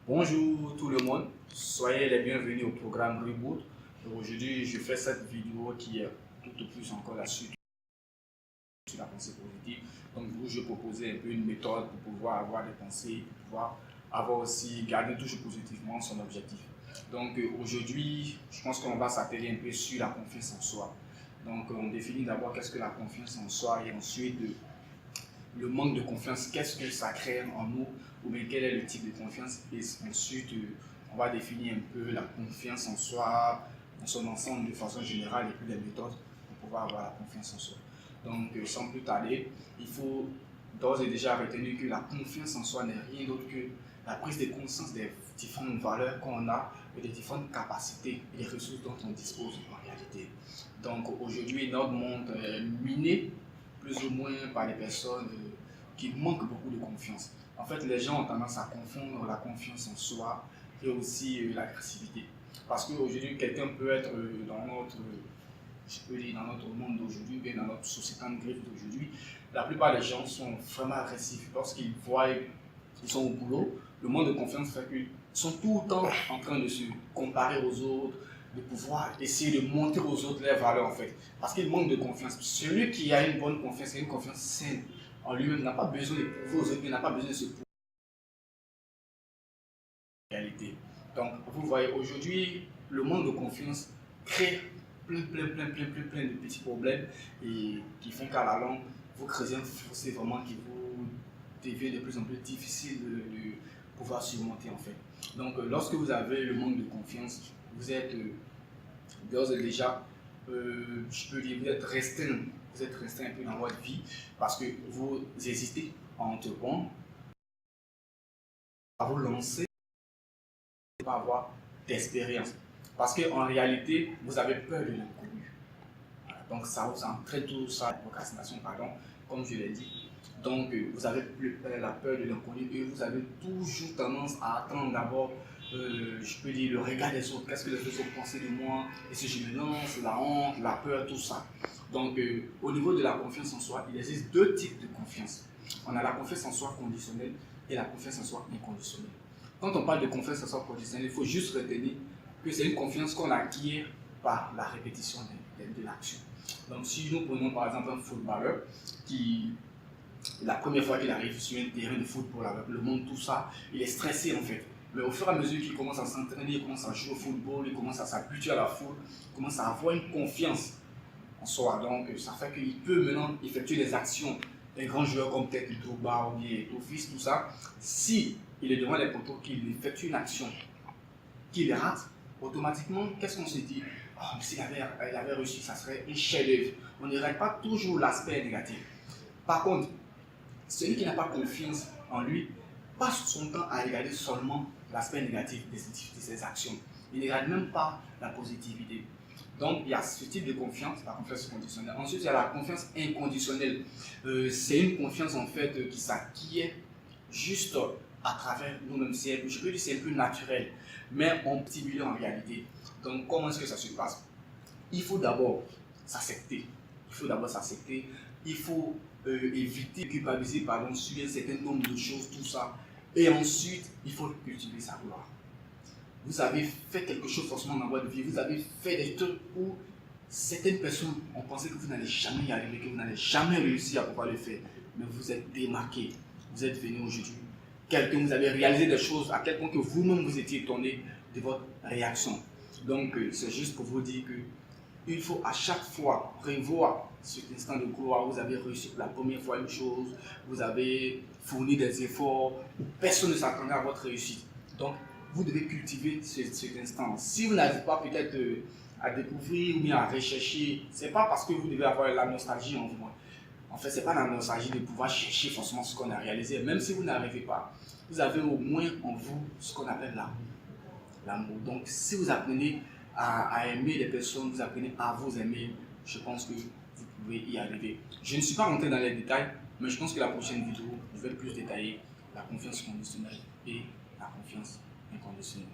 Bonjour tout le monde, soyez les bienvenus au programme Reboot. Aujourd'hui, je fais cette vidéo qui est tout au plus encore la suite sur la pensée positive. Donc, je vais proposer un peu une méthode pour pouvoir avoir des pensées, pour pouvoir avoir aussi, garder toujours positivement son objectif. Donc, aujourd'hui, je pense qu'on va s'atteler un peu sur la confiance en soi. Donc, on définit d'abord qu'est-ce que la confiance en soi et ensuite le manque de confiance, qu'est-ce que ça crée en nous, ou bien quel est le type de confiance. Et ensuite, on va définir un peu la confiance en soi, dans son ensemble de façon générale, et puis les méthodes pour pouvoir avoir la confiance en soi. Donc, sans plus tarder, il faut d'ores et déjà retenir que la confiance en soi n'est rien d'autre que la prise de conscience des différentes valeurs qu'on a et des différentes capacités et des ressources dont on dispose en réalité. Donc, aujourd'hui, notre monde est miné plus ou moins par les personnes qui manquent beaucoup de confiance. En fait, les gens ont tendance à confondre la confiance en soi et aussi l'agressivité. Parce qu'aujourd'hui, quelqu'un peut être dans notre, je peux dire, dans notre monde d'aujourd'hui, bien dans notre société en griffe d'aujourd'hui, la plupart des gens sont vraiment agressifs. Lorsqu'ils voient qu'ils sont au boulot, le manque de confiance fait qu'ils sont tout le temps en train de se comparer aux autres, de pouvoir essayer de montrer aux autres leurs valeurs en fait. Parce qu'ils manquent de confiance. Celui qui a une bonne confiance, une confiance saine en lui-même, n'a pas besoin de prouver aux autres, il n'a pas besoin de se prouver en réalité. Donc, vous voyez, aujourd'hui, le manque de confiance crée plein de petits problèmes et qui font qu'à la longue, vous créez un fossé vraiment qui vous devient de plus en plus difficile de pouvoir surmonter en fait. Donc, lorsque vous avez le manque de confiance, vous êtes d'ores et déjà, je peux dire, vous êtes restreint un peu dans votre vie parce que vous hésitez à entreprendre, à vous lancer, à avoir d'expérience. Parce qu'en réalité, vous avez peur de l'inconnu. Donc ça vous entraîne tout ça, la procrastination, pardon, comme je l'ai dit. Donc vous avez la peur de l'inconnu et vous avez toujours tendance à attendre d'abord, je peux dire, le regard des autres. Qu'est-ce que les autres vont penser de moi? Et si je me lance, la honte, la peur, tout ça. Donc au niveau de la confiance en soi, il existe deux types de confiance. On a la confiance en soi conditionnelle et la confiance en soi inconditionnelle. Quand on parle de confiance en soi conditionnelle, il faut juste retenir que c'est une confiance qu'on acquiert par la répétition de l'action. Donc si nous prenons par exemple un footballeur qui, la première fois qu'il arrive sur un terrain de football avec le monde, tout ça, il est stressé en fait. Mais au fur et à mesure qu'il commence à s'entraîner, il commence à jouer au football, il commence à s'habituer à la foule, il commence à avoir une confiance en soi. Donc ça fait qu'il peut maintenant effectuer des actions d'un grand joueur comme peut-être Drogba ou bien Office, tout ça. Si il est devant les poteaux, qu'il effectue une action, qu'il rate, automatiquement, qu'est-ce qu'on se dit? Oh, s'il avait réussi, ça serait un chef-d'œuvre. On ne règle pas toujours l'aspect négatif. Par contre, celui qui n'a pas confiance en lui passe son temps à regarder seulement l'aspect négatif de ses actions. Il ne regarde même pas la positivité. Donc, il y a ce type de confiance, la confiance conditionnelle. Ensuite, il y a la confiance inconditionnelle. C'est une confiance en fait qui s'acquiert juste à travers nous-mêmes. Je peux dire c'est un peu naturel, mais on stimule en réalité. Donc, comment est-ce que ça se passe? Il faut d'abord s'accepter. Il faut éviter de culpabiliser sur un certain nombre de choses, tout ça. Et ensuite, il faut cultiver sa gloire. Vous avez fait quelque chose forcément dans votre vie, vous avez fait des trucs où certaines personnes ont pensé que vous n'allez jamais y arriver, que vous n'allez jamais réussir à pouvoir le faire. Mais vous êtes démarqué, vous êtes venu aujourd'hui. Vous avez réalisé des choses à quel point que vous-même vous étiez étonné de votre réaction. Donc, c'est juste pour vous dire que il faut à chaque fois revoir cet instant de gloire. Vous avez réussi pour la première fois une chose, vous avez fourni des efforts, personne ne s'attendait à votre réussite. Donc, vous devez cultiver cet instant. Si vous n'arrivez pas peut-être à découvrir ou bien à rechercher, ce n'est pas parce que vous devez avoir la nostalgie en vous. En fait, ce n'est pas la nostalgie de pouvoir chercher forcément ce qu'on a réalisé. Même si vous n'arrivez pas, vous avez au moins en vous ce qu'on appelle l'amour. Donc, si vous apprenez à aimer les personnes, vous apprenez à vous aimer, je pense que vous pouvez y arriver. Je ne suis pas rentré dans les détails, mais je pense que la prochaine vidéo, je vais plus détailler la confiance conditionnelle et la confiance inconditionnelle.